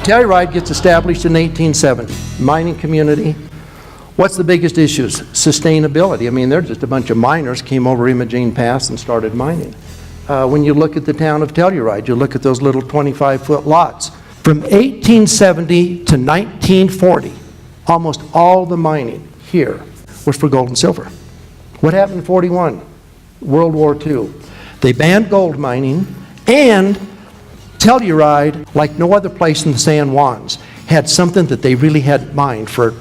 Telluride gets established in 1870, mining community. What's the biggest issues? Sustainability. I mean, they're just a bunch of miners came over Imogene Pass and started mining. When you look at the town of Telluride, you look at those little 25-foot lots. From 1870 to 1940, almost all the mining here was for gold and silver. What happened in 41? World War II. They banned gold mining, and Telluride, like no other place in the San Juans, had something that they really had mined for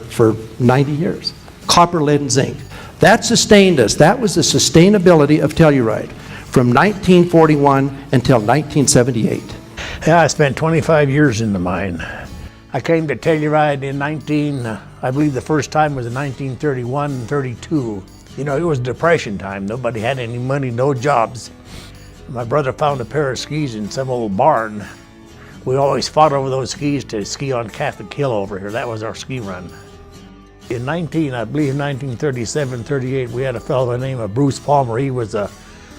90 years. Copper, lead, and zinc. That sustained us. That was the sustainability of Telluride from 1941 until 1978. Yeah, I spent 25 years in the mine. I came to Telluride in I believe the first time was in 1931 and 32. You know, it was Depression time. Nobody had any money, no jobs. My brother found a pair of skis in some old barn. We always fought over those skis to ski on Catholic Hill over here. That was our ski run. In I believe 1937, 38, we had a fellow by the name of Bruce Palmer. He was a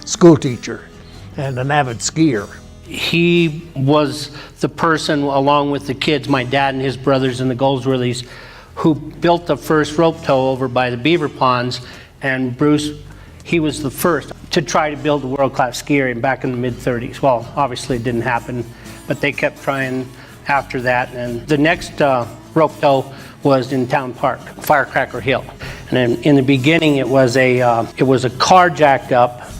school teacher and an avid skier. He was the person, along with the kids, my dad and his brothers and the Goldsworthys, who built the first rope tow over by the beaver ponds. And Bruce, he was the first to try to build a world-class ski area back in the mid-30s. Well, obviously it didn't happen, but they kept trying after that. And the next rope tow was in Town Park, Firecracker Hill. And then in the beginning, it was a car jacked up,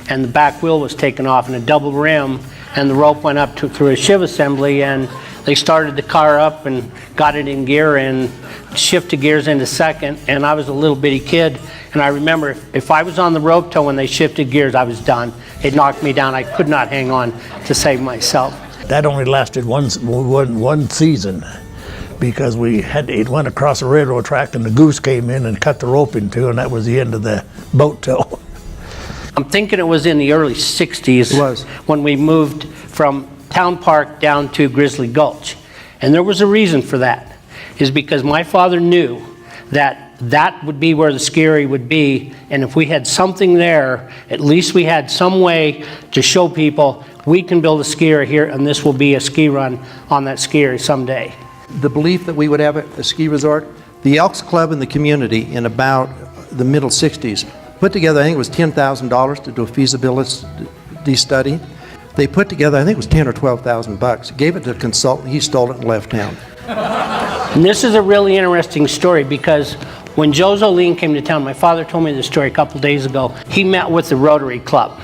and the back wheel was taken off, and a double rim, and the rope went up through a shiv assembly, and they started the car up and got it in gear and shifted gears into second. And I was a little bitty kid, and I remember if I was on the rope tow when they shifted gears, I was done. It knocked me down. I could not hang on to save myself. That only lasted one season, because it went across a railroad track, and the goose came in and cut the rope in two, and that was the end of the boat tow. I'm thinking it was in the early 60s. It was. When we moved from Town Park down to Grizzly Gulch. And there was a reason for that, is because my father knew that would be where the ski area would be, and if we had something there, at least we had some way to show people we can build a ski area here, and this will be a ski run on that ski area someday. The belief that we would have a ski resort, the Elks Club and the community in about the middle 60s put together, I think it was $10,000 to do a feasibility study. They put together, I think it was 10 or 12,000 bucks, gave it to a consultant, he stole it and left town. And this is a really interesting story, because when Joe Zolene came to town, my father told me this story a couple days ago. He met with the Rotary Club,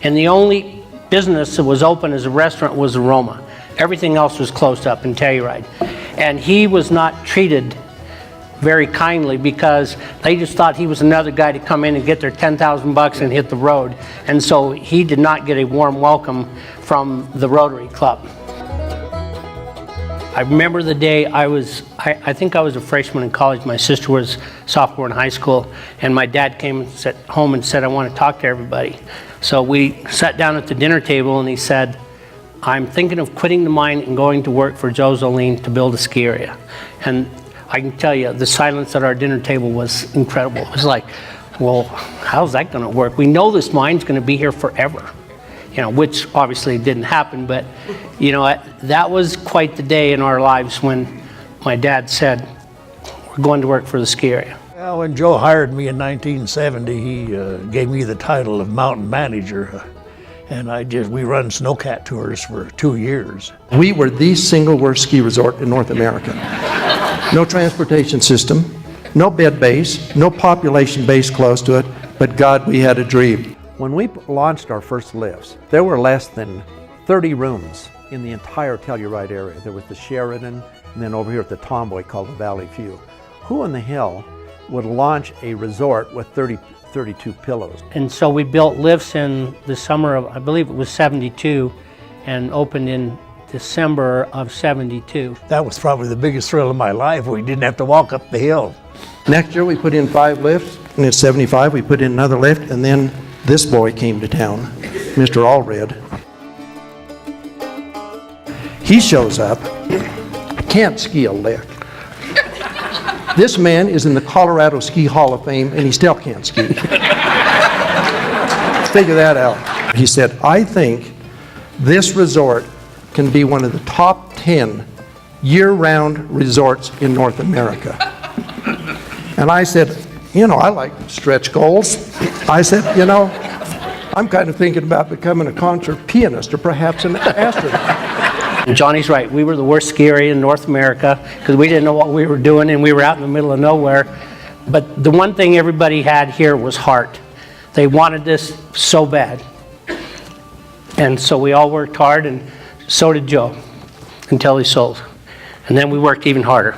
and the only business that was open as a restaurant was Aroma. Everything else was closed up in Telluride. And he was not treated very kindly, because they just thought he was another guy to come in and get their 10,000 bucks and hit the road. And so he did not get a warm welcome from the Rotary Club. I remember the day I think I was a freshman in college. My sister was sophomore in high school, and my dad came home and said, I want to talk to everybody. So we sat down at the dinner table, and he said, I'm thinking of quitting the mine and going to work for Joe Zolene to build a ski area. And I can tell you, the silence at our dinner table was incredible. It was like, well, how's that going to work? We know this mine's going to be here forever, you know, which obviously didn't happen. But, you know, that was quite the day in our lives when my dad said, we're going to work for the ski area. Well, when Joe hired me in 1970, he gave me the title of mountain manager. And we run snowcat tours for 2 years. We were the single worst ski resort in North America. No transportation system, no bed base, no population base close to it, but God, we had a dream. When we launched our first lifts, there were less than 30 rooms in the entire Telluride area. There was the Sheridan, and then over here at the Tomboy called the Valley View. Who in the hell would launch a resort with 32 pillows? And so we built lifts in the summer of, I believe it was 72, and opened in December of 72. That was probably the biggest thrill of my life. We didn't have to walk up the hill. Next year we put in 5 lifts, and in 75 we put in another lift, and then this boy came to town, Mr. Allred. He shows up, can't ski a lick. This man is in the Colorado Ski Hall of Fame, and he still can't ski. Figure that out. He said, I think this resort can be one of the top 10 year-round resorts in North America. And I said, I like stretch goals. I said, I'm kind of thinking about becoming a concert pianist or perhaps an astronaut. And Johnny's right. We were the worst ski area in North America because we didn't know what we were doing and we were out in the middle of nowhere. But the one thing everybody had here was heart. They wanted this so bad. And so we all worked hard, and so did Joe until he sold. And then we worked even harder.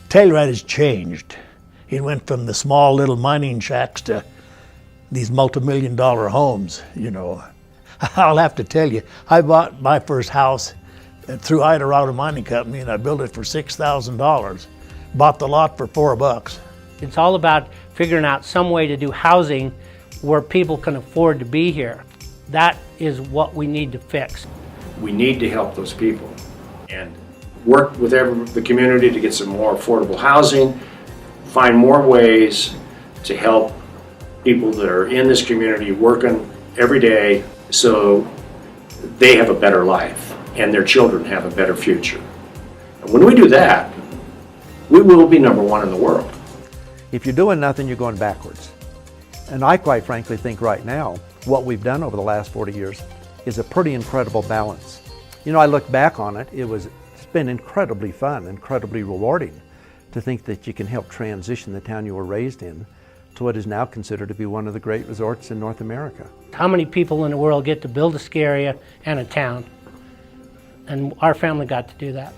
Telluride has changed. It went from the small little mining shacks to these multi-million-dollar homes, I'll have to tell you, I bought my first house through Idaho Mining Company, and I built it for $6,000. Bought the lot for $4. It's all about figuring out some way to do housing where people can afford to be here. That is what we need to fix. We need to help those people and work with the community to get some more affordable housing, find more ways to help people that are in this community working every day so they have a better life and their children have a better future. And when we do that, we will be #1 in the world. If you're doing nothing, you're going backwards. And I quite frankly think right now, what we've done over the last 40 years is a pretty incredible balance. I look back on it, it's been incredibly fun, incredibly rewarding to think that you can help transition the town you were raised in to what is now considered to be one of the great resorts in North America. How many people in the world get to build a ski area and a town? And our family got to do that.